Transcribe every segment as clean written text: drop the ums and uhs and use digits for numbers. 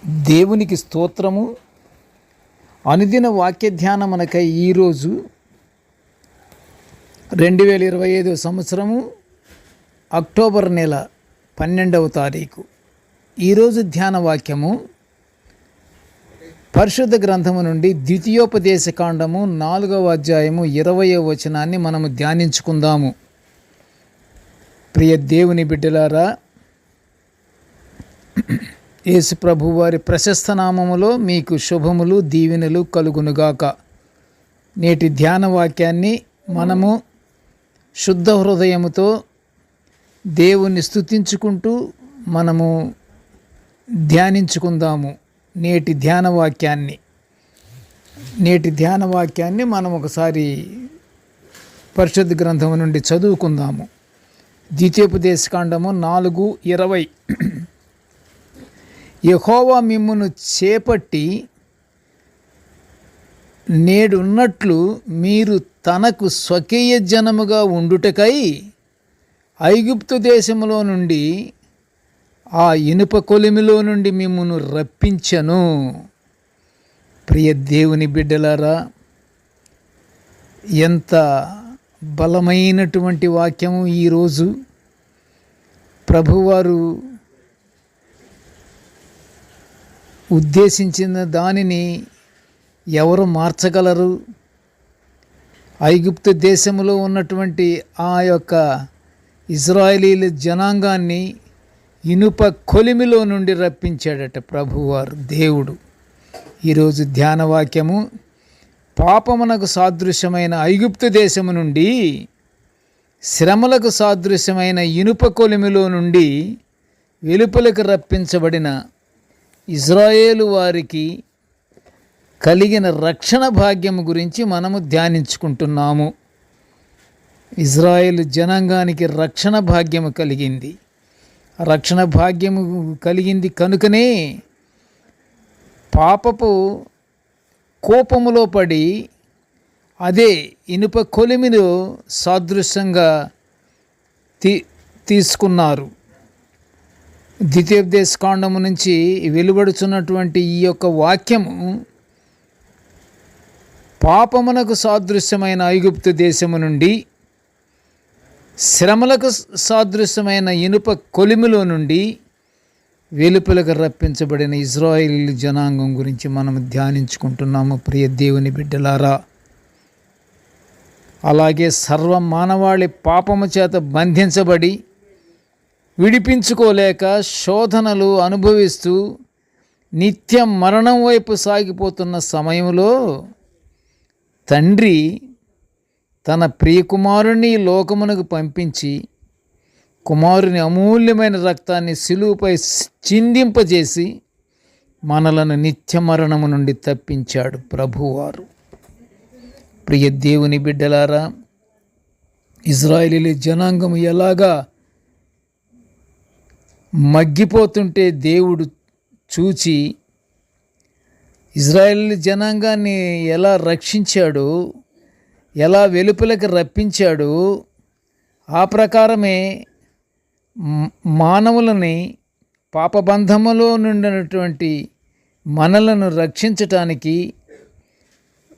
దేవునికి స్తోత్రము. అనుదిన వాక్య ధ్యానమునకై ఈరోజు 2025 సంవత్సరము అక్టోబర్ నెల 12వ తారీఖు. ఈరోజు ధ్యాన వాక్యము పరిశుద్ధ గ్రంథము నుండి ద్వితీయోపదేశ కాండము 4వ అధ్యాయము 20వ వచనాన్ని మనము ధ్యానించుకుందాము. ప్రియ దేవుని బిడ్డలారా, యేసు ప్రభు వారి ప్రశస్త నామములో మీకు శుభములు దీవెనలు కలుగునుగాక. నేటి ధ్యాన వాక్యాన్ని మనము శుద్ధ హృదయముతో దేవుణ్ణి స్తుతించుకుంటూ మనము ధ్యానించుకుందాము. నేటి ధ్యాన వాక్యాన్ని మనం ఒకసారి పరిశుద్ధ గ్రంథము నుండి చదువుకుందాము. ద్వితీయోపదేశ కాండము 4:20. యెహోవా మిమ్మును చేపట్టి నేడున్నట్లు మీరు తనకు స్వకీయ జనముగా ఉండుటకై ఐగుప్తు దేశములో నుండి ఆ ఇనుప కొలిమిలో నుండి మిమ్మును రప్పించెను. ప్రియ దేవుని బిడ్డలారా, ఎంత బలమైనటువంటి వాక్యము! ఈరోజు ప్రభువారు ఉద్దేశించిన దానిని ఎవరు మార్చగలరు? ఐగుప్తు దేశంలో ఉన్నటువంటి ఆ యొక్క ఇజ్రాయేలీల జనాంగాన్ని ఇనుప కొలిమిలో నుండి రప్పించాడట ప్రభువారు దేవుడు. ఈరోజు ధ్యాన వాక్యము పాపమునకు సాదృశ్యమైన ఐగుప్తు దేశము నుండి శ్రమలకు సాదృశ్యమైన ఇనుప కొలిమిలో నుండి వెలుపలకు రప్పించబడిన ఇజ్రాయేలు వారికి కలిగిన రక్షణ భాగ్యము గురించి మనము ధ్యానించుకుంటున్నాము. ఇజ్రాయేలు జనాంగానికి రక్షణ భాగ్యము కలిగింది. రక్షణ భాగ్యము కలిగింది కనుకనే పాపపు కోపములో పడి అదే ఇనుప కొలిమిలో సాదృశ్యంగా తీసుకున్నారు. ద్వితీయోపదేశ కాండము నుంచి వెలువడుచున్నటువంటి ఈ యొక్క వాక్యము పాపమునకు సాదృశ్యమైన ఐగుప్తు దేశము నుండి శ్రమలకు సాదృశ్యమైన ఇనుప కొలిమిలో నుండి వెలుపలకు రప్పించబడిన ఇజ్రాయేలు జనాంగం గురించి మనం ధ్యానించుకుంటున్నాము. ప్రియ దేవుని బిడ్డలారా, అలాగే సర్వ మానవాళి పాపము చేత బంధించబడి విడిపించుకోలేక శోధనలు అనుభవిస్తూ నిత్య మరణం వైపు సాగిపోతున్న సమయంలో తండ్రి తన ప్రియకుమారుని లోకమునకు పంపించి కుమారుని అమూల్యమైన రక్తాన్ని శిలువపై చిందింపజేసి మనలను నిత్య మరణము నుండి తప్పించాడు ప్రభువారు. ప్రియ దేవుని బిడ్డలారా, ఇజ్రాయేలీల జనాంగం ఎలాగా మగ్గిపోతుంటే దేవుడు చూచి ఇజ్రాయేల్ జనాంగాన్ని ఎలా రక్షించాడో, ఎలా వెలుపలకు రప్పించాడో, ఆ ప్రకారమే మానవులని పాపబంధములో నుండినటువంటి మనలను రక్షించటానికి,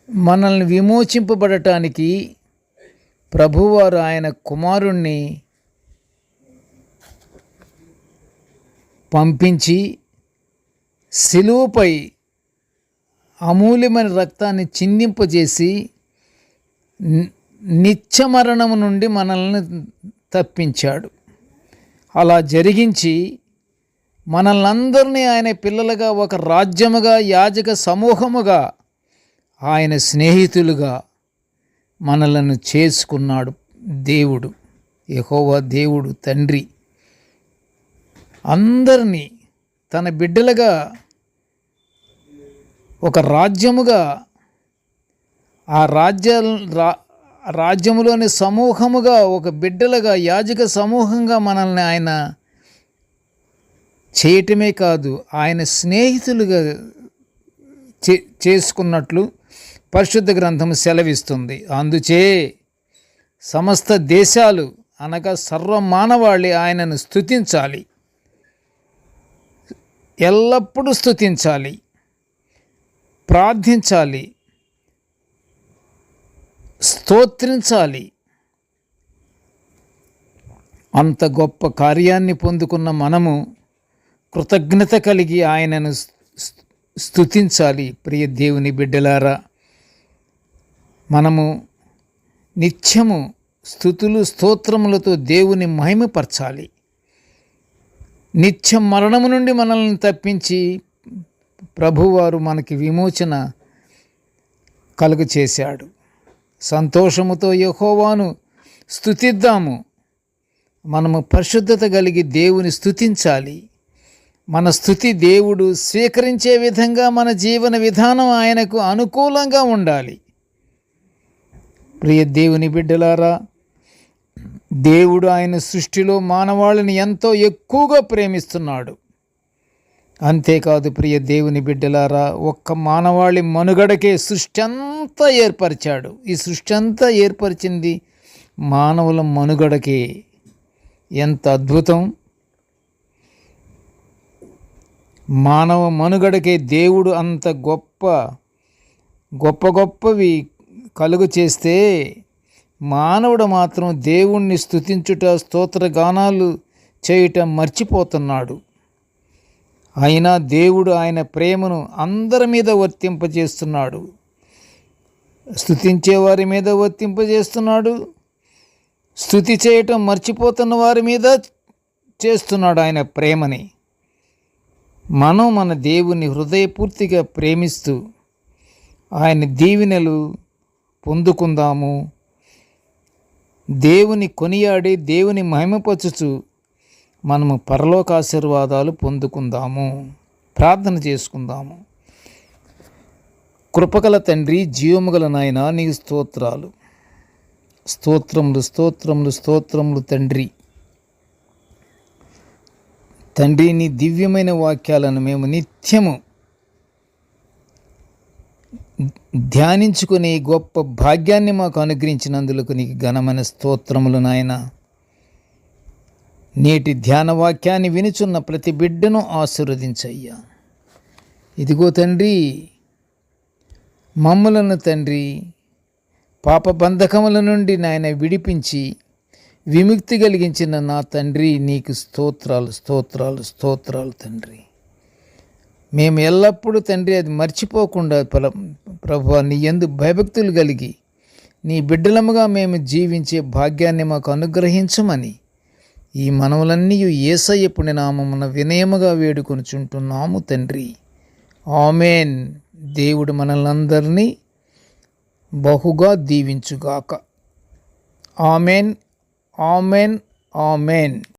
మనల్ని విమోచింపబడటానికి ప్రభువారు ఆయన కుమారుణ్ణి పంపించి శిలువపై అమూల్యమైన రక్తాన్ని చిందింపజేసి నిత్య మరణము నుండి మనల్ని తప్పించాడు. అలా జరిగించి మనల్నందరినీ ఆయన పిల్లలుగా, ఒక రాజ్యముగా, యాజక సమూహముగా, ఆయన స్నేహితులుగా మనలను చేసుకున్నాడు దేవుడు. యెహోవా దేవుడు తండ్రి అందరినీ తన బిడ్డలుగా, ఒక రాజ్యముగా, ఆ రాజ్యములోని సమూహముగా, ఒక బిడ్డలుగా, యాజక సమూహంగా మనల్ని ఆయన చేయటమే కాదు, ఆయన స్నేహితులుగా చేసుకున్నట్లు పరిశుద్ధ గ్రంథము సెలవిస్తుంది. అందుచే సమస్త దేశాలు అనగా సర్వ మానవాళి ఆయనను స్తుతించాలి. ఎల్లప్పుడూ స్తుతించాలి, ప్రార్థించాలి, స్తోత్రించాలి. అంత గొప్ప కార్యాన్ని పొందుకున్న మనము కృతజ్ఞత కలిగి ఆయనను స్తుతించాలి. ప్రియ దేవుని బిడ్డలారా, మనము నిత్యము స్తుతులు స్తోత్రములతో దేవుని మహిమపరచాలి. నిత్య మరణము నుండి మనల్ని తప్పించి ప్రభువారు మనకి విమోచన కలుగ చేశాడు. సంతోషముతో యెహోవాను స్తుతిద్దాము. మనము పరిశుద్ధత కలిగి దేవుని స్తుతించాలి. మన స్తుతి దేవుడు స్వీకరించే విధంగా మన జీవన విధానం ఆయనకు అనుకూలంగా ఉండాలి. ప్రియ దేవుని బిడ్డలారా, దేవుడు ఆయన సృష్టిలో మానవాళిని ఎంతో ఎక్కువగా ప్రేమిస్తున్నాడు. అంతేకాదు ప్రియ దేవుని బిడ్డలారా, ఒక్క మానవాళి మనుగడకే సృష్టి అంతా ఏర్పరిచాడు. ఈ సృష్టి అంతా ఏర్పరిచింది మానవుల మనుగడకే. ఎంత అద్భుతం! మానవ మనుగడకే దేవుడు అంత గొప్పవి కలుగు చేస్తే మానవుడు మాత్రం దేవుణ్ణి స్తుతించుట, స్తోత్రగానాలు చేయుట మర్చిపోతున్నాడు. అయినా దేవుడు ఆయన ప్రేమను అందరి మీద వర్తింపజేస్తున్నాడు. స్తుతించే వారి మీద వర్తింపజేస్తున్నాడు. స్తుతి చేయటం మర్చిపోతున్న వారి మీద చేస్తున్నాడు ఆయన ప్రేమని. మనం మన దేవుని హృదయపూర్తిగా ప్రేమిస్తూ ఆయన దీవెనలు పొందుకుందాము. దేవుని కొనియాడి దేవుని మహిమపరచుచు మనము పరలోక ఆశీర్వాదాలు పొందుకుందాము. ప్రార్థన చేసుకుందాము. కృపగల తండ్రి, జీవముగల నాయన, నీకు స్తోత్రాలు, స్తోత్రములు, స్తోత్రములు, స్తోత్రములు తండ్రి. తండ్రి, నీ దివ్యమైన వాక్యాలను మేము నిత్యము ధ్యానించుకునే గొప్ప భాగ్యాన్ని మాకు అనుగ్రహించినందులకు నీకు ఘనమైన స్తోత్రములు నాయన. నేటి ధ్యాన వాక్యాన్ని వినుచున్న ప్రతి బిడ్డను ఆశీర్వదించయ్యా. ఇదిగో తండ్రి, మమ్ములను తండ్రి పాప బంధకముల నుండి నాయన విడిపించి విముక్తి కలిగించిన నా తండ్రి, నీకు స్తోత్రాలు, స్తోత్రాలు, స్తోత్రాలు తండ్రి. మేము ఎల్లప్పుడూ తండ్రి అది మర్చిపోకుండా ప్రభువా, నీ యందు భయభక్తులు కలిగి నీ బిడ్డలముగా మేము జీవించే భాగ్యాన్ని మాకు అనుగ్రహించమని ఈ మనవులన్నీ యేసయ్య పుణ్యనామమున వినయముగా వేడుకొనుచుంటున్నాము తండ్రి. ఆమేన్. దేవుడు మనల్నందరినీ బహుగా దీవించుగాక. ఆమేన్, ఆమేన్, ఆమేన్.